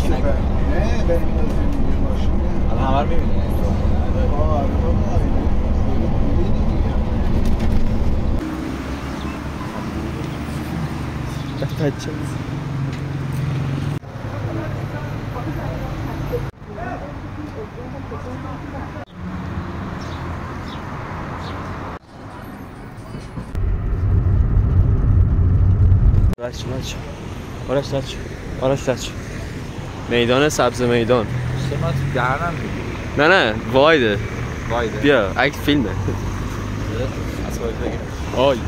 ماشین نه بریم ماشین الان همه رو میبینی بچه آرش میدان سبز میدان ما تو درنم میگیری نه وایده بیا عکس فیلمه از باید بگیم آی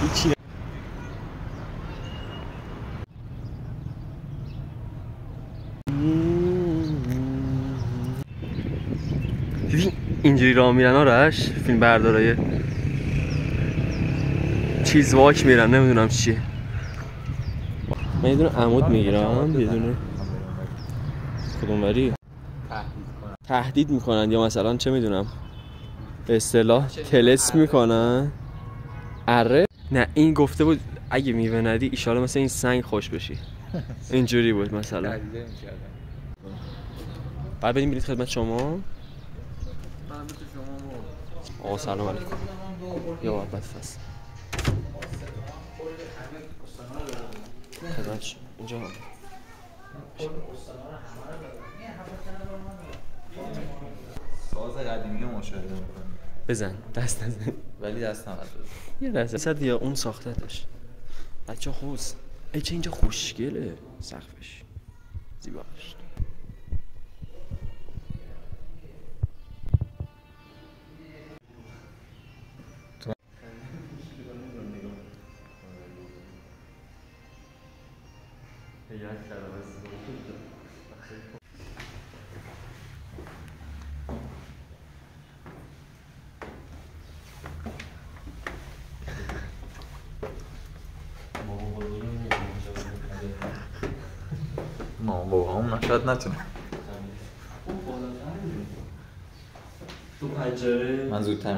هیچی دیدی اینجوری راه میرن آرش فیلم بردارای چیز واک میرن نمیدونم چیه من یه دونه عمود میگیرم یه دونه کدوم وری تهدید میکنن یا مثلا چه میدونم به اصطلاح تلس میکنن اره نه این گفته بود اگه میوه ندی ایشالا مثلا این سنگ خوش بشی اینجوری بود مثلا بعد بدیم بلیط خدمت شما آقا سلام علیکم یا بد فصل خدمت شما اینجا ساز قدیمی رو مشاهده میکنی بزن دست نزن ولی دست نمد بزن یه لحظه صد یا اون ساختتش بچه خوز ای چه اینجا خوشگله سقفش زیباش مامان بابا هم شاید نتونه تو پنجره من زودتر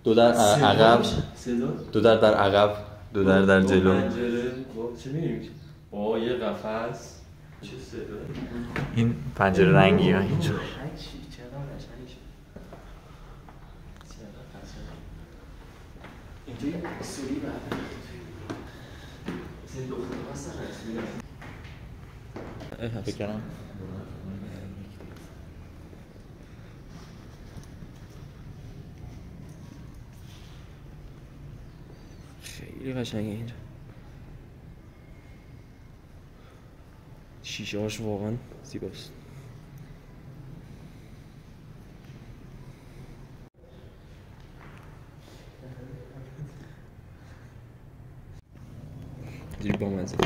دو در عقب دو در عقب دو در جلو پنجره چه می‌بینی با یه قفس چه صدا این پنجره رنگی ها اینجا اینجا یه سوری بعد این دختر هست بکنم خیلی قشنگه اینجا شیشه هاش واقعا زیباست اینجوری با منزل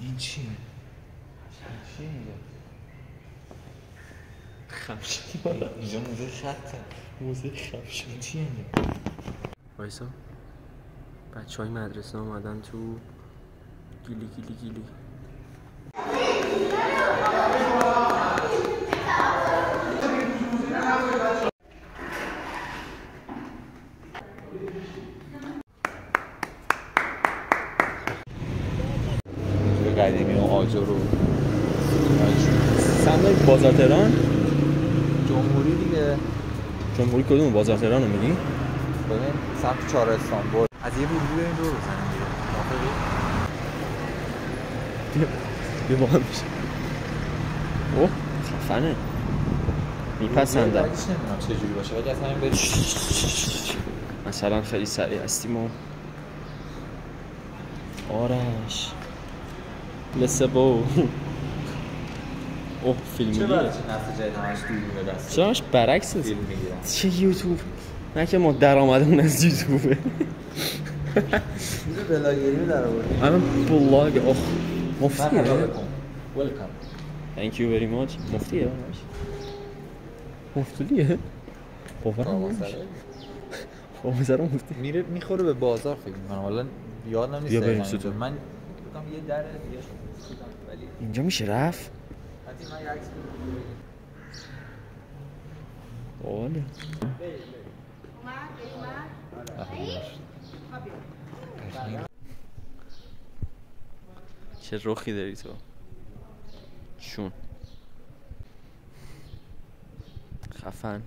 این چیه؟ چیه اینجا؟ خمشی اینجا موزه شطه موزه خمشی این چیه اینجا؟ وایسا بچه های مدرسه آمدن تو گیلی قدیمی و آجر رو سمت بازار تهران جمهوری دیگه جمهوری کدوم بازار تهران رو میگی؟ ببین سمت چهارستان برد از یه ورودی بریم دور بزنیم بیا با هم میشه اوه خفنه میپسندم بعدش نمیدونم چه جوری باشه ولی اصلا این بریم مثلا خیلی سریع هستیم و آرش لسبو اوه فیلمیه چرا نسل جدید همش دوربین به دست چراش برعکس فیلم میگیرن چه یوتیوب نه که ما درآمدمون از یوتیوبه میره بلاگری در آوردیم الان بلاگ مفتیه؟ ولکام. Thank you very much. مفتیه؟ مفتولیه؟ باورم نمیشه. بازار مفتی میره میخوره به بازار فکر می‌کنم. حالا یادم نیست. بیا بریم سوتو. من بگم یه در دیگه شد ولی اینجا میشه رفت؟ حتی من یه عکس باله چه رخی داری تو شون خفن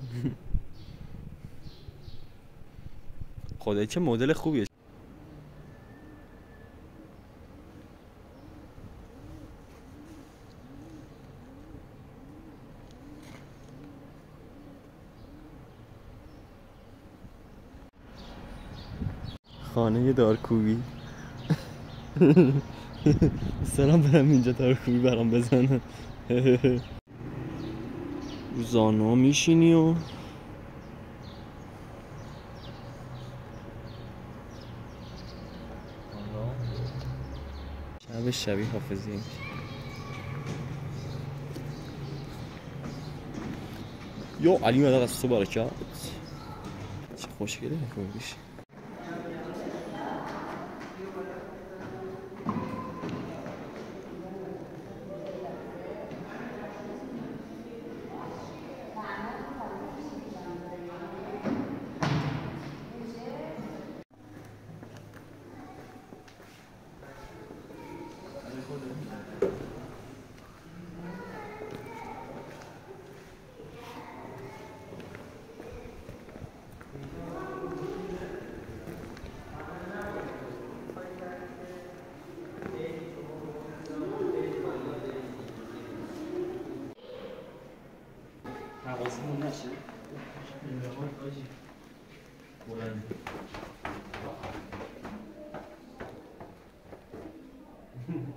خدایی چه مدل خوبیه. خانه دارکوبی سلام برم اینجا دارکوبی برام بزنن زانا میشینی و شب شبیه حافظی یو علی مدد از تو برکت چه خوشگله خوبیش. حواسمون نشه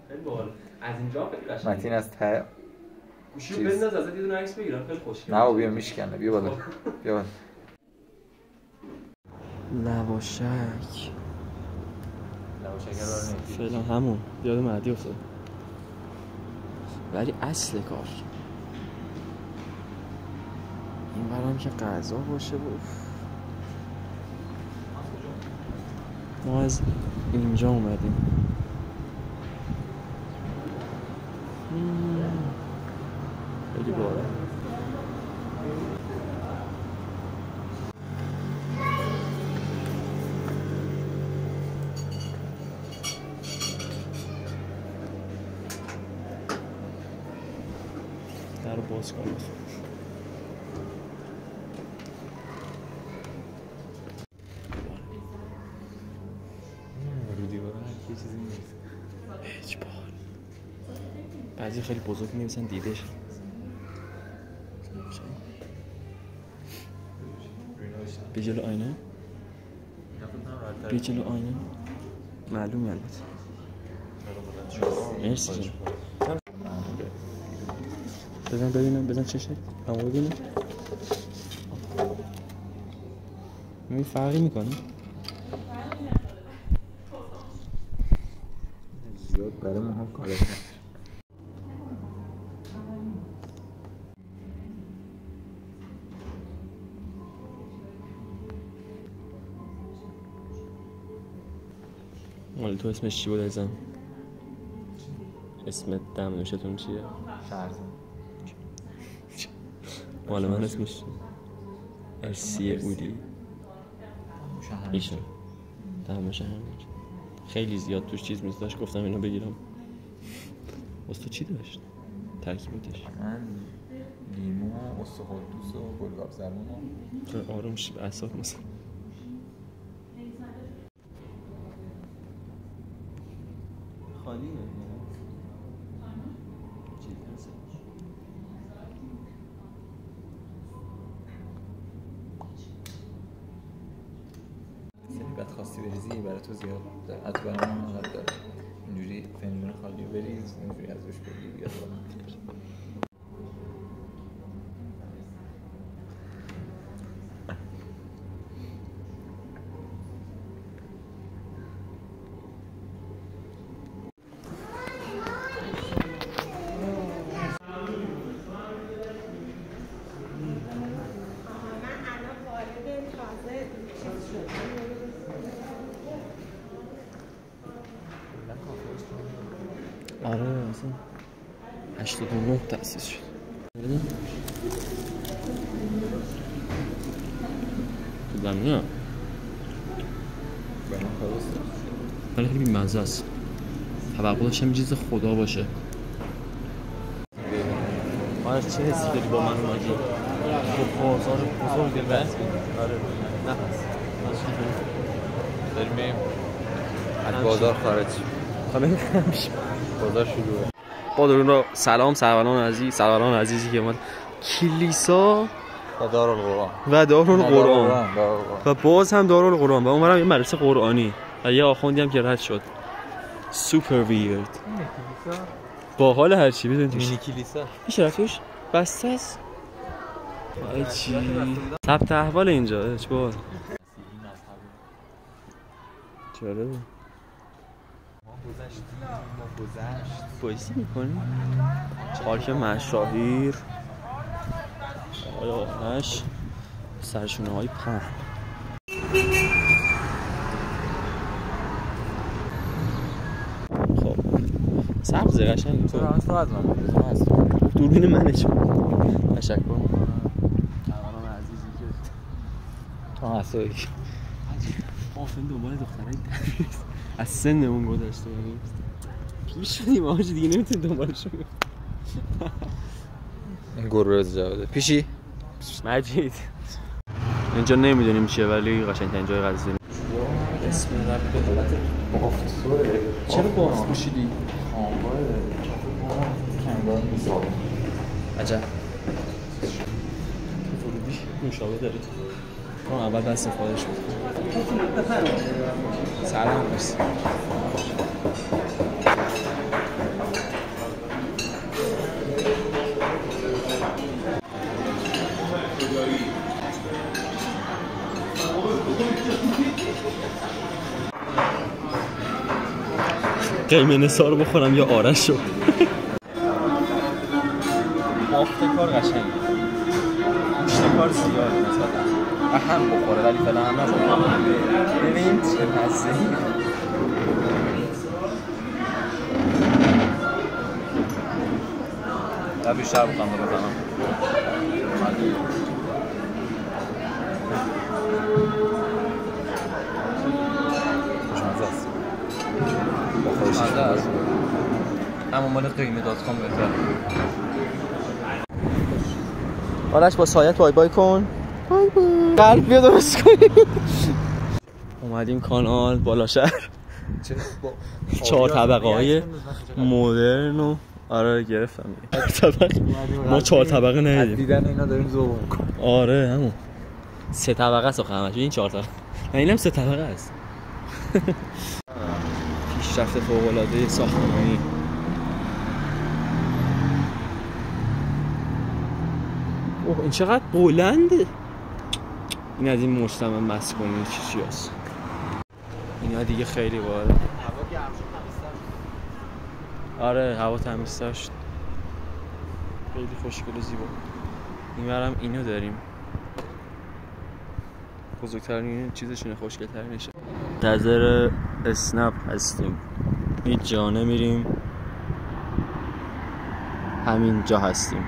خیلی باحال. از اینجا خیلی قشنگه. متین از ته گوشی رو بنداز ازت یه دونه عکس بگیرم. خیلی خوشگله. نه بیا میشکنه. بیا بالا. بیا بالا. لواشک لواشک رو فعلا همون یاد مهدی افتاد ولی اصل کار این برام که غذا باشه ما از اینجا اومدیم. خیلی بالا در باز کنم. رو دیوار یه چیزی نیست. هیچ بار بعضی خیلی بزرگ می‌نویسن دیدش. به جلو آینه به جلو آینه معلومی البته. مرسی جان. بزن ببینم بزن چشه اما ببینم می فرقی میکنه زیاد برای ما هم کارش نمیشه. مال تو اسمش چی بود ازم؟ اسم دم نوشتون چیه؟ شهرزاد. مال من اسمش ارسی اولی ایشون دم شهر. خیلی زیاد توش چیز میز داشت گفتم اینو بگیرم. واسه تو چی داشت؟ ترکیباتش من لیمو و استخوان‌دوست و گلگاب زبون و چرا آروم شی به اعصاب مثلا خالیه بعد خواستی بریزی برای تو زیاد داره. از برای من انقدر داره. اینجوری فنجون خالی رو بریز اینجوری از روش بگیر بیاد بالا. آره مثلا 89 تأسیس شد. تو زمینه ولی خیلی بی‌مزه است. توقع داشتم چیز خدا باشه. آره چه حسی داری با من اومدی؟ با بازار بزرگ بس آره نفس داریم بریم از بازار خارج خاله همیشه بازار شروعه. با درود را سلام سروران عزیزی که اومد کلیسا و دارالقرآن و دارالقرآن و باز هم دارالقرآن و اونورم یه مدرسه قرآنی و یه آخوندی هم که رد شد. سوپر ویرد با حال هرچی بدون توش مینی کلیسا میشه رفتوش بسته است. آی چی ثبت احوال اینجا چه چرا ما گذشت بایستی میکنیم پارک مشاهیر آیا آنش سرشونه های پهن خب سبزه قشنگ تو رمز تو از من دوربین منه چون تشکر میکنم سروران عزیزی که تو اصایی آفن دنبال دخترهای از سنمون گذشته بودیم پیر شدیم آجی دیگه نمیتونیم دنبالشون این گروز جواده پیشی مجید اینجا نمیدونیم چیه ولی قشنگترین جای قضیه اسم رب دولت بافتوره چرا بافت پوشیدی؟ خانوار کنگان میسابه عجب ورودی نوشابه داری ما اول بس استفاده شد سلام بس قیمه نثار بخورم یا آرش شد بافت کار قشنگه گوشت کار زیاده نسبتا و هم بخوره ولی فعلا هم نزدم ببین چه مزه‌ای و بیشتر بخوام رو بزنم خوشمزه است خوشمزه است اما مال قیمه داتکام بهتره آرش با سایت بای بای کن بای بای قلب بیا درست کنیم اومدیم کانال بالا شهر 4 طبقه های مدرن و آره گرفتم ما 4 طبقه ندیدیم دیدن اینا داریم ذوق میکنیم آره همون 3 طبقه است آخه همش این 4 طبقه نه اینم 3 طبقه است پیشرفت فوق العاده ساختمانی اوه این چقدر بلنده این از این مجتمع مسکونی چی هست اینا دیگه خیلی باله آره هوا تمیزتر شد خیلی خوشگل و زیبا اینورم اینو داریم بزرگترین چیزشونه خوشگل‌ترینشه منتظر اسنپ هستیم هیچ جا نمیریم همین جا هستیم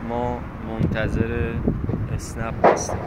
ما منتظر اسنپ هستیم